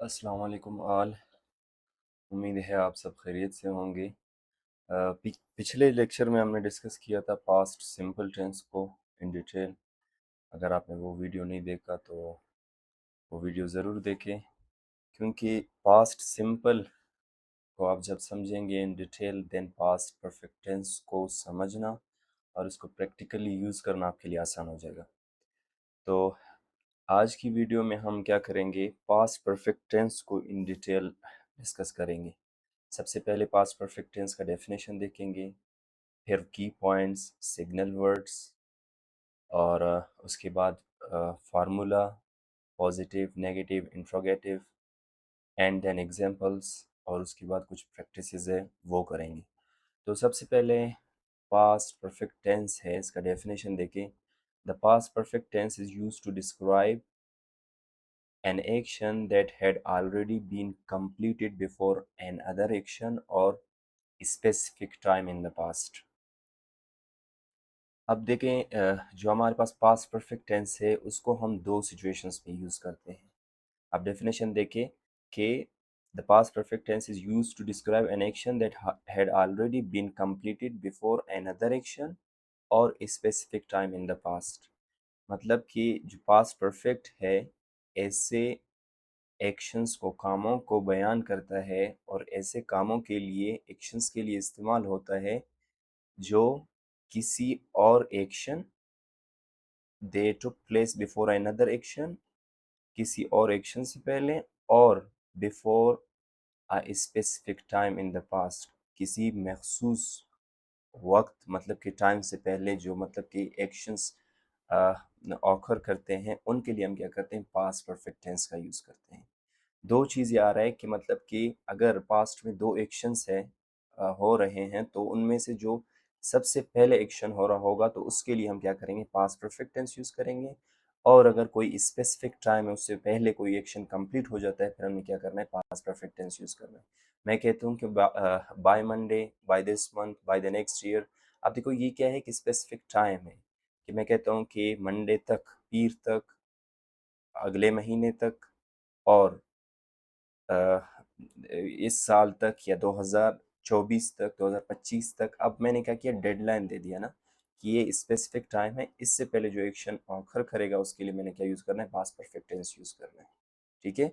अस्सलाम वालेकुम आल। उम्मीद है आप सब खैरियत से होंगे। पिछले लेक्चर में हमने डिस्कस किया था पास्ट सिंपल टेंस को इन डिटेल। अगर आपने वो वीडियो नहीं देखा तो वो वीडियो ज़रूर देखें, क्योंकि पास्ट सिंपल को आप जब समझेंगे in detail then past perfect tense को समझना और उसको प्रैक्टिकली यूज़ करना आपके लिए आसान हो जाएगा। तो आज की वीडियो में हम क्या करेंगे, पास्ट परफेक्ट टेंस को इन डिटेल डिस्कस करेंगे। सबसे पहले पास्ट परफेक्ट टेंस का डेफिनेशन देखेंगे, फिर की पॉइंट्स, सिग्नल वर्ड्स और उसके बाद formula, positive, negative, interrogative and then examples, और उसके बाद कुछ प्रैक्टिसेस है वो करेंगे। तो सबसे पहले पास्ट परफेक्ट टेंस है, इसका डेफिनेशन देखें। The past perfect tense is used to describe an action that had already been completed before another action or specific time in the past। अब देखें, जो हमारे पास पास्ट परफेक्ट टेंस है उसको हम दो सिचुएशंस में यूज़ करते हैं। अब डेफिनेशन देखें कि the past perfect tense is used to describe an action that had already been completed before another action और specific time in the past. मतलब कि जो पास्ट परफेक्ट है ऐसे एक्शंस को, कामों को बयान करता है और ऐसे कामों के लिए, एक्शंस के लिए इस्तेमाल होता है जो किसी और action, they took place before another action, किसी और एक्शन से पहले, और before a specific time in the past, किसी मखसूस वक्त मतलब कि टाइम से पहले, जो मतलब कि एक्शंस ऑकर करते हैं उनके लिए हम क्या करते हैं, पास्ट परफेक्ट टेंस का यूज़ करते हैं। दो चीज़ें आ रहा है कि मतलब कि अगर पास्ट में दो एक्शंस है हो रहे हैं तो उनमें से जो सबसे पहले एक्शन हो रहा होगा तो उसके लिए हम क्या करेंगे, पास्ट परफेक्ट टेंस यूज़ करेंगे। और अगर कोई स्पेसिफिक टाइम है, उससे पहले कोई एक्शन कंप्लीट हो जाता है, फिर हमें क्या करना है, पास्ट परफेक्ट टेंस यूज़ करना है। मैं कहता हूँ कि by Monday, by this month, by the next year. अब देखो ये क्या है कि स्पेसिफिक टाइम है, कि मैं कहता हूँ कि मंडे तक, पीर तक, अगले महीने तक, और अ, इस साल तक या 2024 तक, 2025 तक। अब मैंने क्या किया, डेडलाइन दे दिया ना कि ये स्पेसिफिक टाइम है, इससे पहले जो एक्शन ऑकर करेगा उसके लिए मैंने क्या यूज़ करना है, पास्ट परफेक्ट टेंस यूज़ करना है। ठीक है।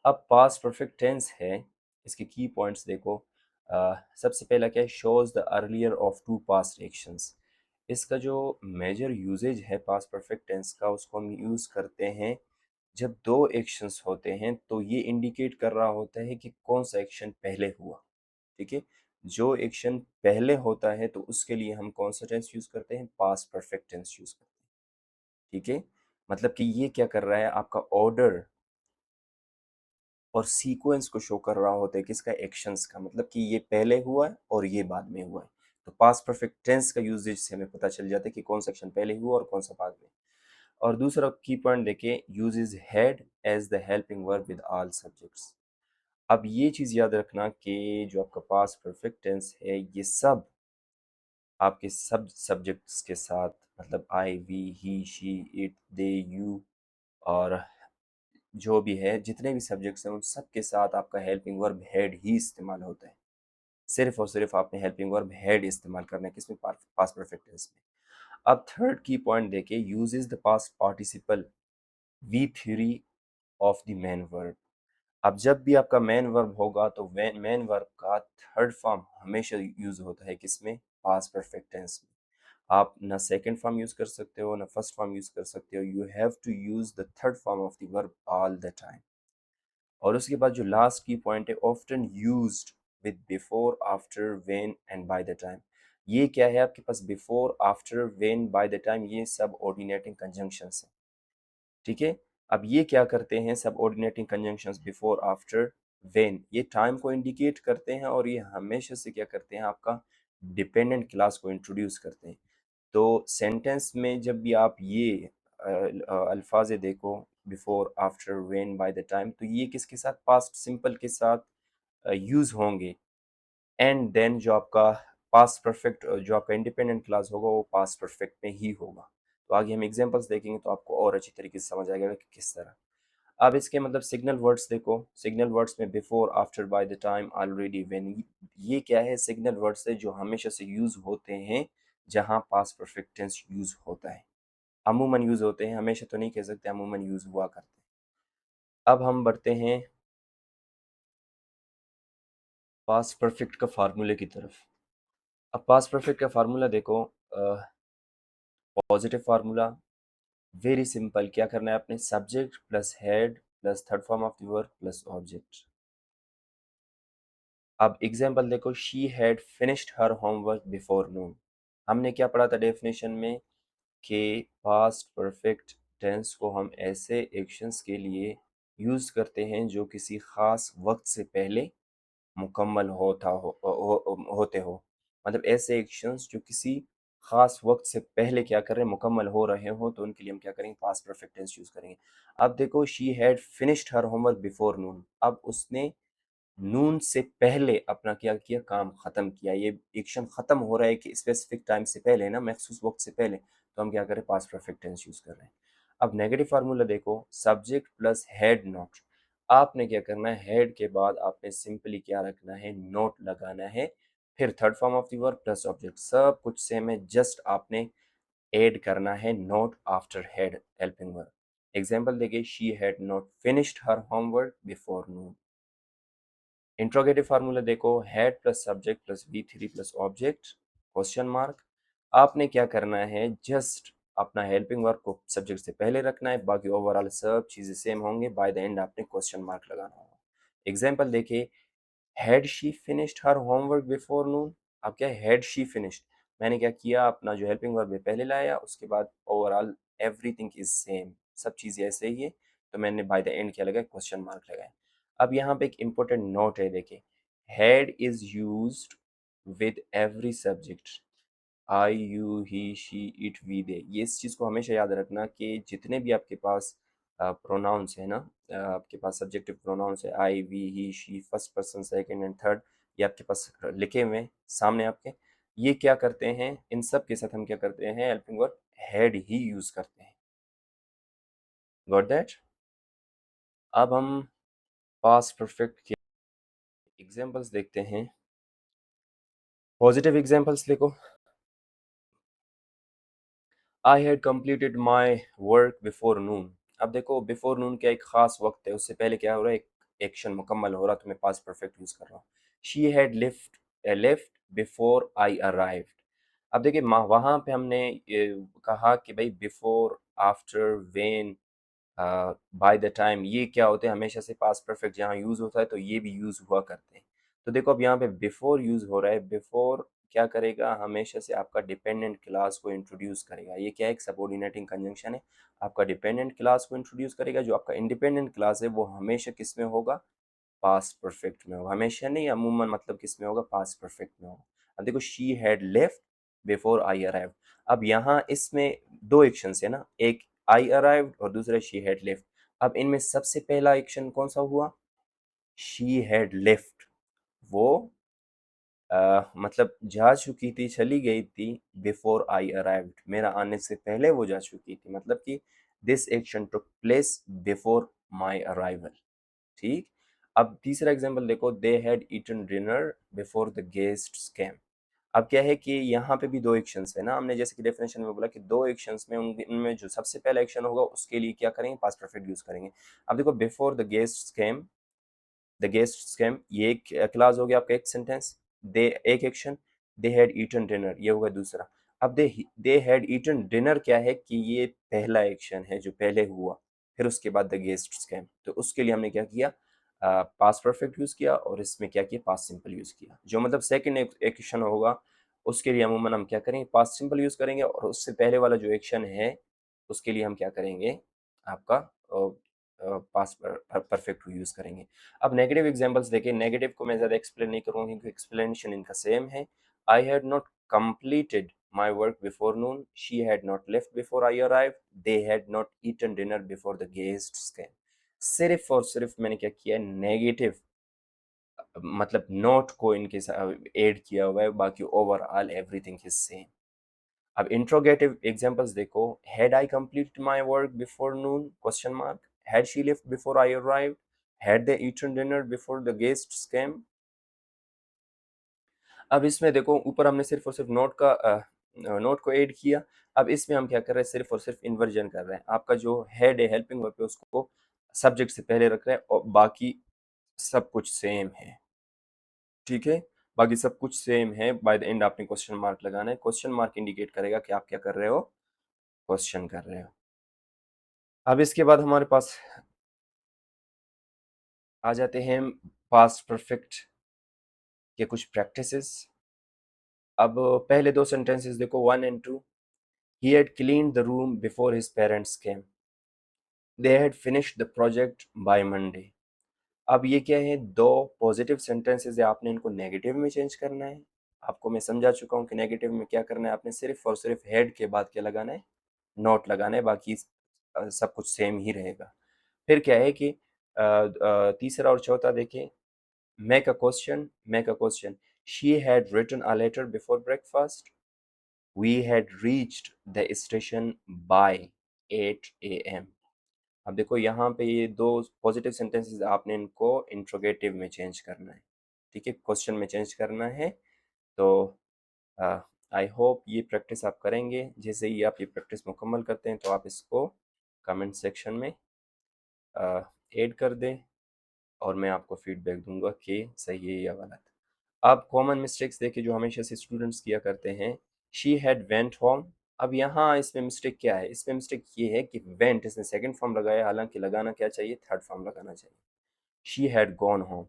अब पास्ट परफेक्ट टेंस है, इसके की पॉइंट्स देखो। सबसे पहला क्या है, shows the earlier of two past actions. इसका जो मेजर यूजेज है पास्ट परफेक्ट टेंस का, उसको हम यूज़ करते हैं जब दो एक्शंस होते हैं तो ये इंडिकेट कर रहा होता है कि कौन सा एक्शन पहले हुआ। ठीक है। जो एक्शन पहले होता है तो उसके लिए हम कौन सा टेंस यूज़ करते हैं, पास्ट परफेक्ट टेंस यूज़ करते हैं। ठीक है। मतलब कि ये क्या कर रहा है, आपका ऑर्डर और सीक्वेंस को शो कर रहा होता है, किसका, एक्शंस का। मतलब कि ये पहले हुआ है और ये बाद में हुआ है। तो पास्ट परफेक्ट टेंस का यूजेज से हमें पता चल जाता है कि कौन सा एक्शन पहले हुआ और कौन सा बाद में। और दूसरा की पॉइंट देखिए, usages had as the helping verb with all subjects. अब ये चीज़ याद रखना कि जो आपका पास्ट परफेक्ट टेंस है ये सब आपके सब सब्जेक्ट्स के साथ, मतलब I, we, he, she, it, they, you, और जो भी है, जितने भी सब्जेक्ट्स हैं उन सब के साथ आपका हेल्पिंग वर्ब हैड ही इस्तेमाल होता है। सिर्फ और सिर्फ आपने हेल्पिंग वर्ब हैड इस्तेमाल करना है, किसमें, पास्ट परफेक्ट टेंस में। अब थर्ड की पॉइंट देखिए, uses the past participle V three of the main verb. अब जब भी आपका मेन वर्ब होगा तो मेन वर्ब का थर्ड फॉर्म हमेशा यूज होता है, किसमें, पास्ट परफेक्ट टेंस में। आप ना सेकंड फॉर्म यूज कर सकते हो ना फर्स्ट फॉर्म यूज कर सकते हो, you have to use the third form of the verb all the time. और उसके बाद जो लास्ट की पॉइंट है, often used with before, after, when and by the time. ये क्या है आपके पास, before, after, when, by the time, ये सब ऑर्डिनेटिंग कंजंक्शंस है। ठीक है। अब ये क्या करते हैं, सब ऑर्डिनेटिंग कंजंक्शंस, बिफोर, आफ्टर, व्हेन, ये टाइम को इंडिकेट करते हैं और ये हमेशा से क्या करते हैं, आपका डिपेंडेंट क्लास को इंट्रोड्यूस करते हैं। तो सेंटेंस में जब भी आप ये अल्फाज देखो, before, after, when, by the time, तो ये किसके साथ, पास्ट सिंपल के साथ यूज होंगे। एंड देन जो आपका पास्ट परफेक्ट, जो आपका इंडिपेंडेंट क्लास होगा वो पास्ट परफेक्ट में ही होगा। तो आगे हम एग्जांपल्स देखेंगे तो आपको और अच्छी तरीके से समझ आएगा कि किस तरह। अब इसके मतलब सिग्नल वर्ड्स देखो, सिग्नल वर्ड्स में before, after, bye the time, already, when, ये क्या है? सिग्नल वर्ड्स है जो हमेशा से यूज होते हैं जहां पास्ट परफेक्ट टेंस यूज होता है। अमूमन यूज होते हैं, हमेशा तो नहीं कह सकते, अमूमन यूज हुआ करते हैं। अब हम बढ़ते हैं पास्ट परफेक्ट का फार्मूले की तरफ। अब पास्ट परफेक्ट का फार्मूला देखो, पॉजिटिव फार्मूला, वेरी सिंपल। क्या करना है आपने? Subject plus had plus third form of the verb plus object. अब एग्जाम्पल देखो, she had finished her homework before noon. हमने क्या पढ़ा था डेफिनेशन में कि पास्ट परफेक्ट टेंस को हम ऐसे एक्शंस के लिए यूज़ करते हैं जो किसी ख़ास वक्त से पहले मुकम्मल होते हो। मतलब ऐसे एक्शंस जो किसी ख़ास वक्त से पहले क्या कर रहे हैं, मुकम्मल हो रहे हो, तो उनके लिए हम क्या करेंगे? पास्ट परफेक्ट टेंस यूज़ करेंगे। अब देखो, she had finished her homework before noon. अब उसने नून से पहले अपना क्या किया? काम खत्म किया। ये एक्शन खत्म हो रहा है कि स्पेसिफिक टाइम से पहले ना, मखसूस वक्त से पहले, तो हम क्या करें? पास्ट परफेक्ट टेंस यूज कर रहे हैं। अब नेगेटिव फार्मूला देखो, सब्जेक्ट प्लस हेड नॉट। आपने क्या करना है? हेड के बाद आपने सिंपली क्या रखना है? नोट लगाना है। फिर third form of the verb plus object, सब कुछ सेम है, जस्ट आपने ऐड करना है not after had helping verb. Example देखिए, she had not finished her homework before noon. Interrogative formula देखो, had plus subject plus V three plus object question mark. आपने क्या करना है? जस्ट अपना हेल्पिंग वर्ब को सब्जेक्ट से पहले रखना है, बाकी ओवरऑल सब चीज़ें सेम होंगे, बाय द एंड आपने क्वेश्चन मार्क लगाना होगा। एग्जाम्पल देखिए, had she finished her homework before noon. अब क्या है? हैड शी फिनिश्ड, मैंने क्या किया? अपना जो हेल्पिंग वर्ब है पहले लाया, उसके बाद ओवरऑल एवरीथिंग इज सेम, सब चीज़ें ऐसे ही है, तो मैंने बाय द एंड क्या लगाया? क्वेश्चन मार्क लगाया। अब यहाँ पे एक इम्पोर्टेंट नोट है, देखिए, had is used with every subject, I, you, he, she, it, we, they. ये इस चीज़ को हमेशा याद रखना कि जितने भी आपके पास प्रोनाउंस है ना, आपके पास सब्जेक्टिव प्रोनाउंस है, I, we, he, she, first person, second and third, ये आपके पास लिखे हुए हैं सामने आपके। ये क्या करते हैं? इन सब के साथ हम क्या करते हैं? Helping verb had he use करते हैं। Got that? अब हम पास्ट परफेक्ट के एग्जांपल्स देखते हैं। पॉजिटिव एग्जांपल्स देखो, I had completed my work before noon. अब देखो, बिफोर नून क्या एक खास वक्त है, उससे पहले क्या हो रहा है? एक एक्शन मुकम्मल हो रहा है, तो मैं पास्ट परफेक्ट यूज कर रहा हूँ। She had left before I arrived. अब देखिए, वहाँ पे हमने ये कहा कि भाई before, after, when, bye the time, ये क्या होते हैं? हमेशा से पास्ट परफेक्ट जहाँ यूज होता है तो ये भी यूज हुआ करते हैं। तो देखो, अब यहाँ पे बिफोर यूज हो रहा है। बिफोर क्या करेगा? हमेशा से आपका डिपेंडेंट क्लास को इंट्रोड्यूस करेगा। ये क्या है? एक सबऑर्डिनेटिंग कंजंक्शन है, आपका डिपेंडेंट क्लास को इंट्रोड्यूस करेगा। जो आपका इंडिपेंडेंट क्लास है वो हमेशा किस में होगा? पास्ट परफेक्ट में होगा। हमेशा नहीं, अमूमन मतलब किस में होगा? पास्ट परफेक्ट में होगा। अब देखो, she had left before I arrived. अब यहाँ इसमें दो एक्शंस है ना, एक आई अराइव्ड और दूसरा शी हैड लेफ्ट। अब इनमें सबसे पहला एक्शन कौन सा हुआ? She had left. वो मतलब जा चुकी थी, चली गई थी, बिफोर आई अराइव्ड, मेरा आने से पहले वो जा चुकी थी, मतलब कि this action took place before my arrival. ठीक। अब तीसरा एग्जांपल देखो, they had eaten dinner before the guests came. अब क्या है कि यहाँ पे भी दो एक्शंस है ना, हमने जैसे कि डेफिनेशन में बोला कि दो एक्शंस में उनमें जो सबसे पहला एक्शन होगा उसके लिए क्या करेंगे? पास्ट परफेक्ट यूज करेंगे। अब देखो, before the guests came, the guests came, ये एक क्लास हो गया आपका, एक सेंटेंस। दे एक action, they had eaten dinner, ये होगा दूसरा। अब दे हैड ईटन डिनर क्या है कि ये पहला एक्शन है जो पहले हुआ, फिर उसके बाद द गेस्ट्स केम, तो उसके लिए हमने क्या किया? पास्ट परफेक्ट यूज किया, और इसमें क्या किया? पास्ट सिंपल यूज किया। जो मतलब सेकंड एक्शन होगा उसके लिए अमूमन हम क्या करेंगे? पास्ट सिंपल यूज करेंगे, और उससे पहले वाला जो एक्शन है उसके लिए हम क्या करेंगे? आपका पास्ट परफेक्ट यूज करेंगे। अब नेगेटिव एग्जांपल्स देखें। नेगेटिव को मैं ज़्यादा एक्सप्लेन नहीं करूँगा क्योंकि एक्सप्लेनेशन इनका सेम है। I had not completed my work before noon, she had not left before I arrived, they had not eaten dinner before the guests came। सिर्फ और सिर्फ मैंने क्या किया? नेगेटिव मतलब नोट को इनके साथ ऐड किया हुआ है, बाकी ओवरऑल एवरीथिंग इज सेम। अब इंट्रोगेटिव एग्जांपल्स देखो, had I completed my work before Noon, question mark, Had she left before I arrived? Had they eaten dinner before the guests came? अब इसमें देखो ऊपर हमने सिर्फ और सिर्फ नोट को ऐड किया। अब इसमें हम क्या कर रहे हैं, सिर्फ और सिर्फ इन्वर्जन कर रहे हैं। आपका जो हेड है हेल्पिंग वर्ब है उसको सब्जेक्ट से पहले रख रहे हैं और बाकी सब कुछ सेम है। ठीक है, बाकी सब कुछ सेम है। बाय द एंड आपने क्वेश्चन मार्क लगाना है। क्वेश्चन मार्क इंडिकेट करेगा कि आप क्या कर रहे हो, क्वेश्चन कर रहे हो। अब इसके बाद हमारे पास आ जाते हैं पास्ट परफेक्ट के कुछ प्रैक्टिसेस। अब पहले दो सेंटेंसेस देखो, 1 and 2। He had cleaned the room before his parents came. They had finished the project by Monday. अब ये क्या है, दो पॉजिटिव सेंटेंसेस है, आपने इनको नेगेटिव में चेंज करना है। आपको मैं समझा चुका हूँ कि नेगेटिव में क्या करना है, आपने सिर्फ और सिर्फ हेड के बाद क्या लगाना है, नोट लगाना है, बाकी सब कुछ सेम ही रहेगा। फिर क्या है कि तीसरा और चौथा देखिए, make a question. She had written a letter before breakfast. We had reached the station by 8 AM। अब देखो यहाँ पे ये दो पॉजिटिव सेंटेंसेस, आपने इनको इंट्रोगेटिव में चेंज करना है। ठीक है, क्वेश्चन में चेंज करना है। तो आई होप ये प्रैक्टिस आप करेंगे। जैसे ही आप ये प्रैक्टिस मुकम्मल करते हैं तो आप इसको कमेंट सेक्शन में ऐड कर दें और मैं आपको फीडबैक दूंगा कि सही है या गलत। अब कॉमन मिस्टेक्स देखिए जो हमेशा से स्टूडेंट्स किया करते हैं। She had went home. अब यहाँ इसमें मिस्टेक क्या है, इसमें मिस्टेक ये है कि वेंट इसने सेकंड फॉर्म लगाया, हालांकि लगाना क्या चाहिए, थर्ड फॉर्म लगाना चाहिए। She had gone home,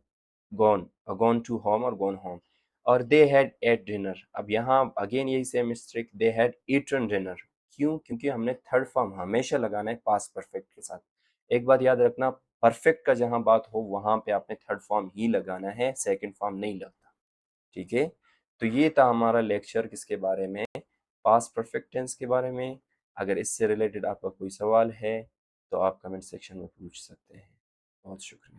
gone to home और गॉन होम। और दे हैड एट डिनर। अब यहाँ अगेन यही same mistake, they had eaten dinner. क्यों? क्योंकि हमने थर्ड फॉर्म हमेशा लगाना है पास्ट परफेक्ट के साथ। एक बात याद रखना, परफेक्ट का जहाँ बात हो वहाँ पे आपने थर्ड फॉर्म ही लगाना है, सेकंड फॉर्म नहीं लगता। ठीक है, तो ये था हमारा लेक्चर किसके बारे में, पास्ट परफेक्ट टेंस के बारे में। अगर इससे रिलेटेड आपका कोई सवाल है तो आप कमेंट सेक्शन में पूछ सकते हैं। बहुत शुक्रिया।